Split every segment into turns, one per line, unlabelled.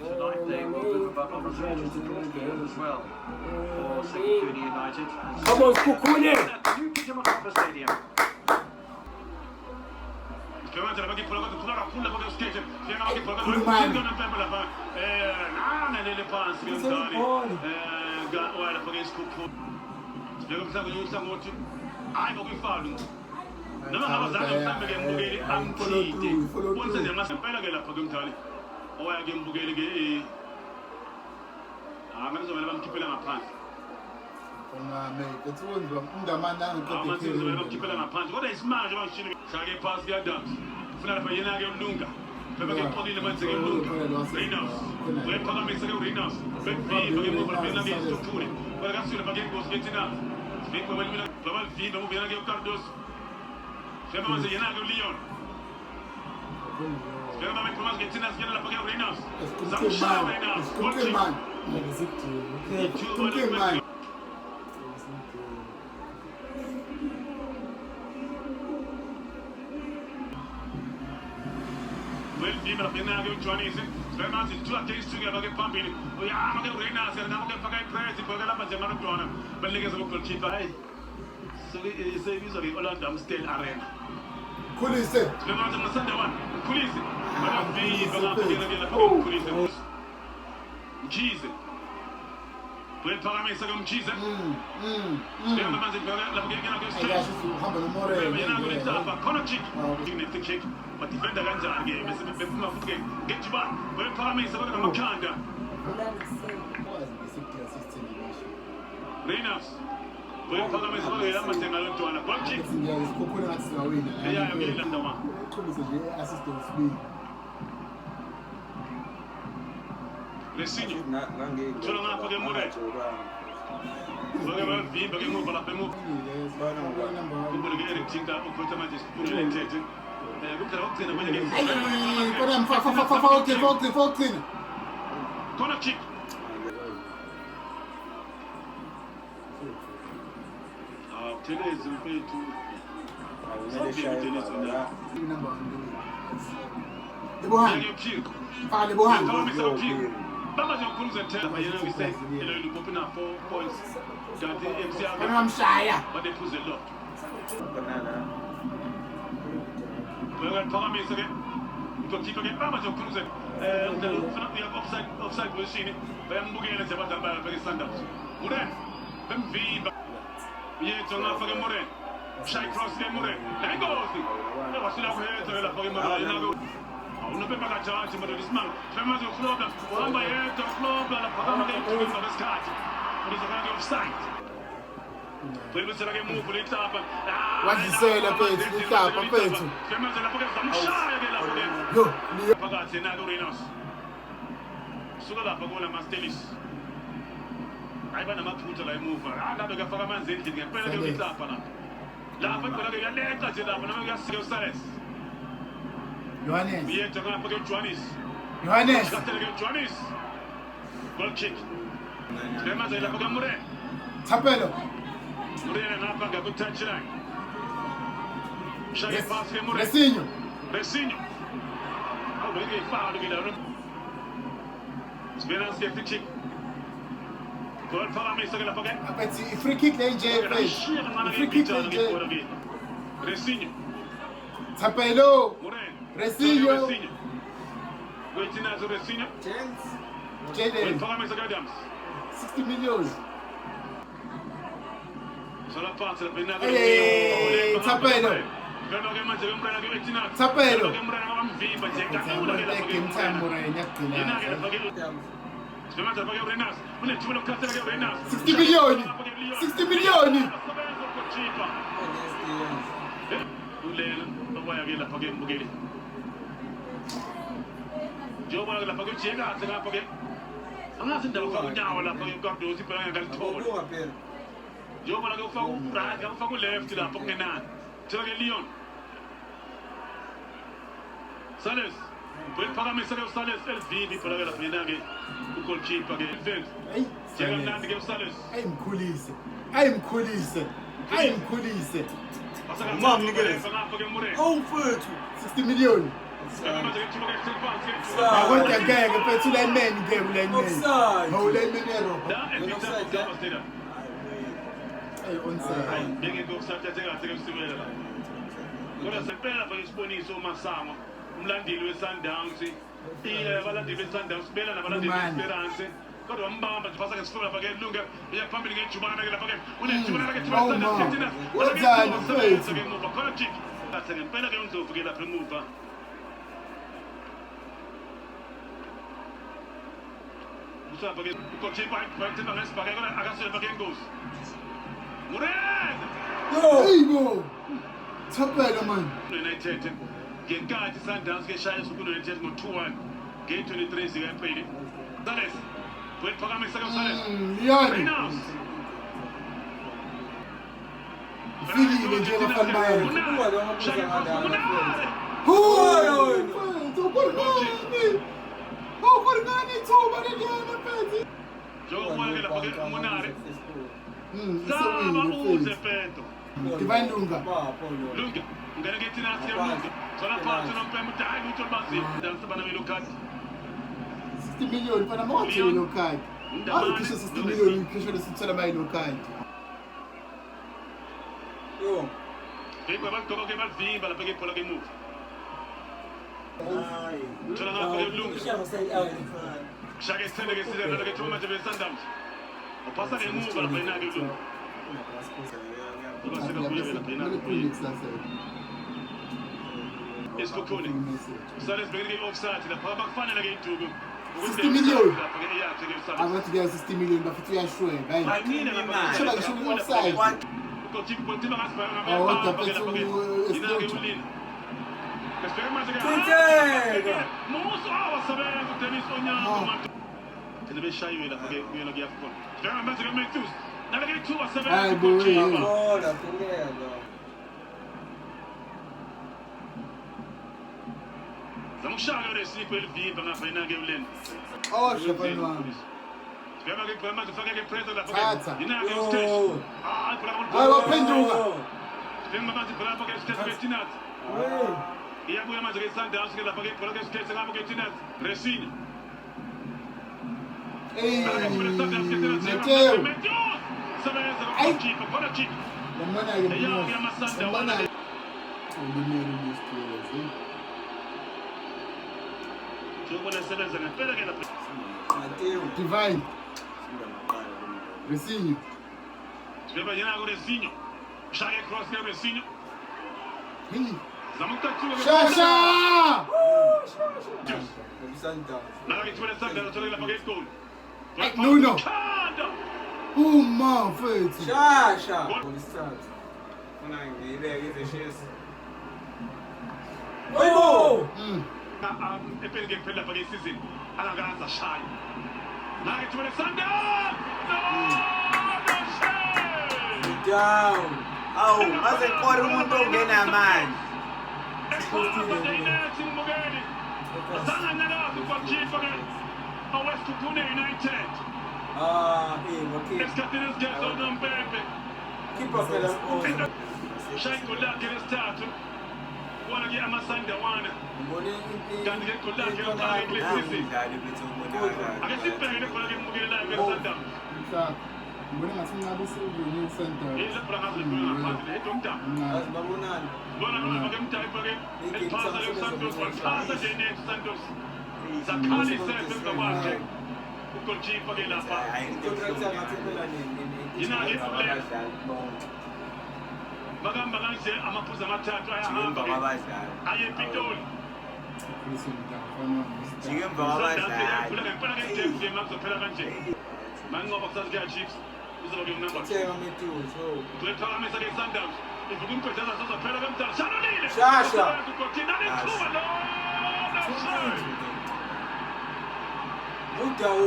tonight they will do above opportunities to draw games as well for Sekukuni United.
Vamos, Kukuni!
New Kitamahapa Stadium. Jesus. Poi pagamento con Jesus. Stiamo mangiando la pagina che sta. Konachi. Dignity kick. But defender ganja game. Bese kuma fuke. Get back. Poi pagamento con Makanda. Renas. Poi pagamento con la mantenga lo tuana. Konachi. Ya ya bila ndama. Resinho. Solo na pagay mo rin. Bagay mo vi, bagay mo pala pemo. Kumpul gaya rin cinta, upunta man tis kumpul rin cinta. Gupta waktu na banyak game.
Ay, padam, Falkrin.
Corner kick. Tele is referred to. Baba John Cruz and tell you know we say you open up 4 points. That the MCR.
I'm shy.
But they put a lot. Well, Paramis again. You keep again. Baba John Cruz. We have offside machine. But I'm looking at the bottom by the standards. Muren. Viva. Yeah, it's on for the Muren. Shy cross the Muren. There goes. What's it up here to the Muren? Non per pagare già ma di smano. Ferma il flop, quando è il flop, la pagama del tuo sta scatti. Por isso vai offside. Poi você vai move por etapa.
Quasi sei la pensi, di tapa, penso.
Ferma la pagama sta musciare della potente.
Io
pagate na Dorinos. Sulla la pagola Mastelis. Ai bana maputa la move. Da doga fare manzenti che poi la di tapa là. La poi quella che è netta c'è da, ma non è che Sales.
Johannes.
Bien, tu vas pagar Johannes.
Johannes.
Johannes. Goal kick. Sperma la paga Mure.
Tapelo.
Mure na paga good touchline. Shai pass ke Mure. Resinho. Oh, ele fala que dá. Esperança que kick. Goal para Messi que la paga.
Apeti free kick da NJ. Free kick da NJ.
Resinho.
Tapelo.
Mure.
Resinho.
Goitina zo Resinho.
Jaden.
Para Messi Adams.
60 million.
Sulla pazza per Nago.
Tapelo.
Vedo che mangia un brano che Goitina.
Tapelo.
Che un brano che viva, c'è che una che la paga. Spema da paga Renas. Non ci vuole cazzo che Renas.
60 milioni. 60 milioni.
Ulela, non vai avere la paga in Bugeli. Giova la paga c'era, se la paga. Non si deve fare una la paga guardo si per dal toro. Giova la che fa un right, che fa un left la paga na. C'era che Leon. Sales. Poi paga Messi che Sales el vidi per la pena che un colcipa che il c'era Nandi che Sales.
I'm coulisse.
Mamma mia,
60 milioni. Akwenta ngeke mfethu ulayimeni ke ulayimeni. Ulayimeni ero. Hey onside.
Bengeke ukusathathe kahle ke usimela la. Kodwa sempela phela isiboniso uMasango umlandeli weSundowns abalandeli beSundowns bela nabalandeli beEsperance kodwa wambamba nje phasa ngesifuna lapha ke lunga uya phambili ngejubana ke lapha ke unejubana ke thina
wenzani mfethu
ngemuva khona jik kahle ngempela ke uNdlovu ke lapha emuva usapha ke ukochipa phakathi ngesibhaka kodwa akaselva ke ingozi Mureza
Hayibo Thapela man
United ngenkathi Sundowns ke shaya usuku United ngo2-1 nge23 zika April Sales Puede phakamisa ke Sales
Leon Fikile nje bafana bayo Ukurngani thuba leliyana mfethu
Njengomoya ke lapha ke uMonare
Divine Lunga.
Lunga. Ngene ke thina siya Lunga. Sola phansi nompembu dayi utho bazini. Dansa bana yellow card.
60 million fana mothi yellow card. Awukhisha 60 million ukhisha lesithola ama yellow card.
Yo.
Beba bagqoka ke balivimba lapha ke phola ke move. Thola ngapha ke Lunga. Shake sithende ke sizela ke thuma nje beSundowns. Upasa ke move lapha ina ke Lunga. Esiphuphule. Sales begike offside lapha bakufanele ke iduku.
60 million. Abathi ke 60 million bafuthi uyashweka hayi.
Ayimini ngamanje.
Shoba ngisho offside.
Ukothi kontima ngasibhala ngabe.
Awuda phethu eslocha.
Kasifika manje ke.
Kutheka.
Muso awasebenza uDennis Onyango manje. Thina beshayiwe lapha ke kuyena kuyafuna. Sifika manje ke Matthews. Nala ke thuba sebenza.
Hayi boy.
Hola, peleando.
Zamushaya lesipho elivimba ngapha ina ke uleni.
Oh shapani wami.
Sifika ke phela manje ufake ke pressure lapha
Thatha.
ke. Ina ke stage. Hayi phela
Hayi waphenduka.
Sifika manje phela lapha ke stage ke Tinat. Iyabuya manje ke Sundowns ke lapha ke phela ke stage ngapha ke Tinat. Resini.
Mateo.
Sebenza ngokukhipha khona chip.
Yamana ke
Eyawo yamasanda
ulimele lesithozi.
Jobona sebenza ngempela ke lapha.
Mateo.
Divine. Resinho.
Sibeba yena ku Resinho. Shaya cross ke Resinho.
Hey.
Zamuktathuka ke.
Shasha!
Santa.
Nala ke thula Sundowns thola lapha ke goal.
Nuno.
Khanda.
Uma mfethu.
Shasha. Start. Una ngibeke izeshesi. Oyibo.
Epele ke phela lapha ke season. Angakanza shaya. Nala ke thula Sundowns.
Down.
Awu, maze kore umuntu ongena manje.
West Pune United.
Okay.
Esikhathini esigezo noMpepe.
Keep up phela.
Shayiko lakhe lesithathu. Ubona ke amaSundown. Kanti ke igoli lakhe yokuqala kulesi season. Ake sibheke khona ke mbukelayo beSundowns.
Mhlaka. Ngibona ngathi ngabe usebenze center.
Ile brangaz lekhona ngaphandle edomdamu.
Asibabonani.
Bona noma ke mdayipha ke eliphasa leSundown walphasa nje neSundown. Zakhali sebenza kwakhe. Ugochipa ke lapha.
Contract yakhe phela
Yina-ke Magamba kanje amaphuzu amathathu ayahamba aye ePitoli.
Jike emva kwabadlali.
Ngempela ke James ke makuzophela kanje. Manqoba kusazi ke Chiefs uzoba ke number 2.
Thenga Matthews. Oh.
Kuphakamisa ke Sundowns. Ivuka umqedela sazophela kamdala. Shanolile.
Shasha.
Ugochina nethuba lo.
Udawu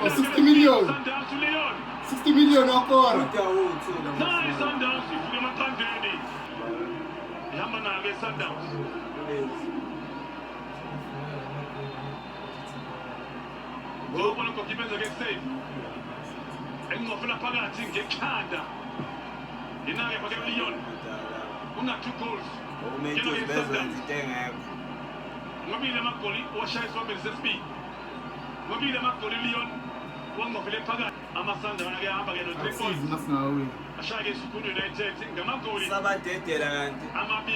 60 million.
Sundowns Leon.
60 million okora.
Udawu
Nayi Sundowns ivuka emaqandeni. Ihamba nayo ke Sundowns. Ngobona ugochipenza ke save. Engqofela phakathi ngekhanda. Yina-ke phake Leon. Una 2 goals.
Umethu bezwenza into engekho.
ngobile amagoli washayiswa belisesibili ngobile amagoli Lyon wangofile phakathi amasandana ke ahamba ke no 3
Asizi
points
masingawe.
ashaya ke iSuphundu United ngamagoli
Sabadedela kanti.
amabili